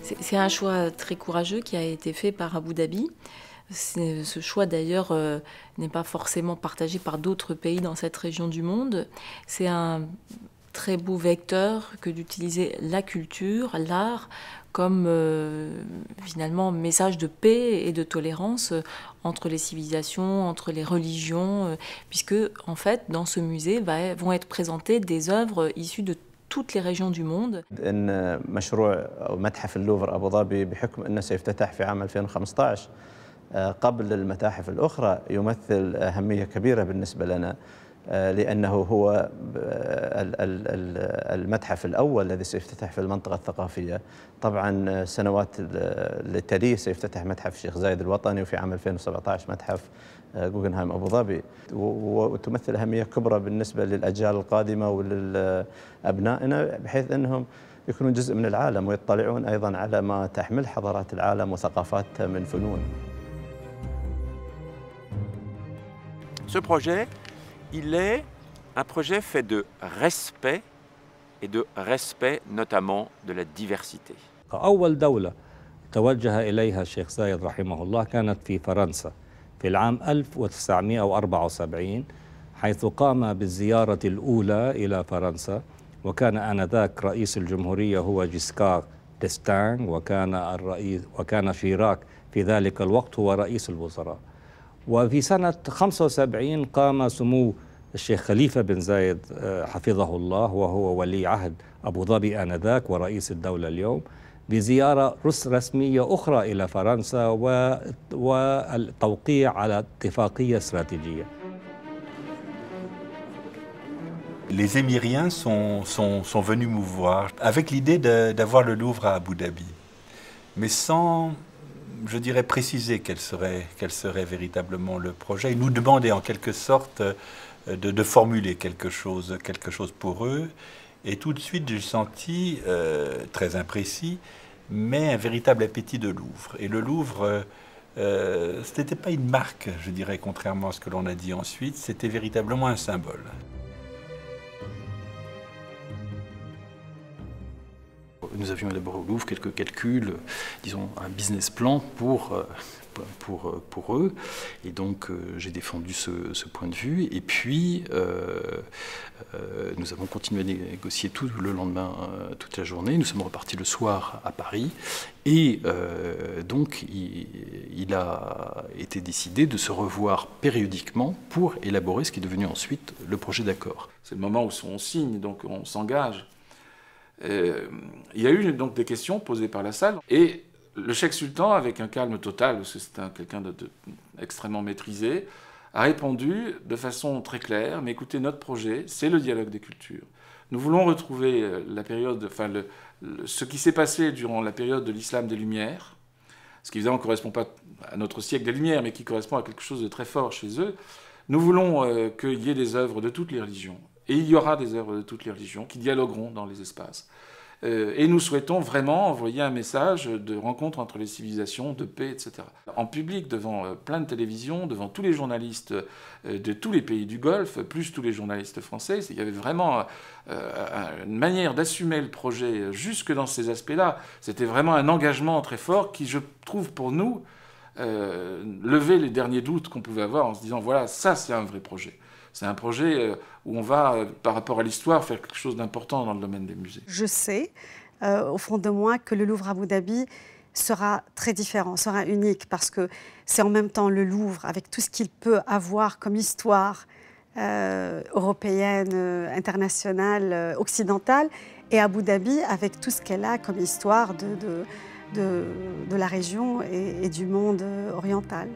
C'est un choix très courageux qui a été fait par Abu Dhabi. Ce choix d'ailleurs n'est pas forcément partagé par d'autres pays dans cette région du monde. C'est un très beau vecteur que d'utiliser la culture, l'art, comme finalement message de paix et de tolérance entre les civilisations, entre les religions, puisque en fait dans ce musée vont être présentées des œuvres issues de toutes les régions du monde. إن مشروع أو متحف اللوفر أبو ظبي بحكم أنه سيفتتح في عام 2015 قبل المتاحف الأخرى يمثل أهمية كبيرة بالنسبة لنا لأنه هو المتحف الأول الذي سيفتتح في المنطقة الثقافية. طبعا سنوات اللي تليه سيفتتح متحف الشيخ زايد الوطني وفي عام 2017 متحف غوغنهايم أبو ظبي وتمثل أهمية كبرى بالنسبة للأجيال القادمة ولأبنائنا بحيث أنهم يكونون جزء من العالم ويطلعون أيضا على ما تحمل حضارات العالم وثقافاتها من فنون. Ce projet, il est un projet fait de respect et de respect notamment de la diversité. أول دولة توجه إليها الشيخ زايد رحمه الله كانت في فرنسا في العام 1974 حيث قام بالزيارة الأولى إلى فرنسا، وكان آنذاك رئيس الجمهورية هو جيسكار ديستان، وكان شيراك في ذلك الوقت هو رئيس الوزراء. وفي سنة 75 قام سمو الشيخ خليفة بن زايد حفظه الله وهو ولي عهد أبو ظبي آنذاك ورئيس الدولة اليوم بزيارة رسمية أخرى إلى فرنسا والتوقيع على اتفاقية استراتيجية. Les Émiriens sont venus me voir avec l'idée d'avoir le Louvre à Abu Dhabi, mais sans, je dirais, préciser quel serait véritablement le projet. Ils nous demandaient en quelque sorte de formuler quelque chose pour eux. Et tout de suite, j'ai senti, très imprécis, mais un véritable appétit de Louvre. Et le Louvre, ce n'était pas une marque, je dirais, contrairement à ce que l'on a dit ensuite, c'était véritablement un symbole. Nous avions élaboré au Louvre quelques calculs, disons un business plan pour eux, et donc j'ai défendu ce point de vue, et puis nous avons continué à négocier tout le lendemain, toute la journée. Nous sommes repartis le soir à Paris, et donc il a été décidé de se revoir périodiquement pour élaborer ce qui est devenu ensuite le projet d'accord. C'est le moment où on signe, donc on s'engage. Il y a eu donc des questions posées par la salle, et le cheikh sultan, avec un calme total, parce que c'est quelqu'un d'extrêmement maîtrisé, a répondu de façon très claire: mais écoutez, notre projet, c'est le dialogue des cultures. Nous voulons retrouver la période, enfin ce qui s'est passé durant la période de l'islam des Lumières, ce qui évidemment ne correspond pas à notre siècle des Lumières, mais qui correspond à quelque chose de très fort chez eux. Nous voulons qu'il y ait des œuvres de toutes les religions. Et il y aura des œuvres de toutes les religions qui dialogueront dans les espaces. Et nous souhaitons vraiment envoyer un message de rencontre entre les civilisations, de paix, etc. En public, devant plein de télévisions, devant tous les journalistes de tous les pays du Golfe, plus tous les journalistes français, il y avait vraiment une manière d'assumer le projet jusque dans ces aspects-là. C'était vraiment un engagement très fort qui, je trouve, pour nous, levait les derniers doutes qu'on pouvait avoir en se disant, voilà, ça c'est un vrai projet. C'est un projet où on va, par rapport à l'histoire, faire quelque chose d'important dans le domaine des musées. Je sais, au fond de moi, que le Louvre Abu Dhabi sera très différent, sera unique, parce que c'est en même temps le Louvre, avec tout ce qu'il peut avoir comme histoire européenne, internationale, occidentale, et Abu Dhabi, avec tout ce qu'elle a comme histoire de la région et du monde oriental.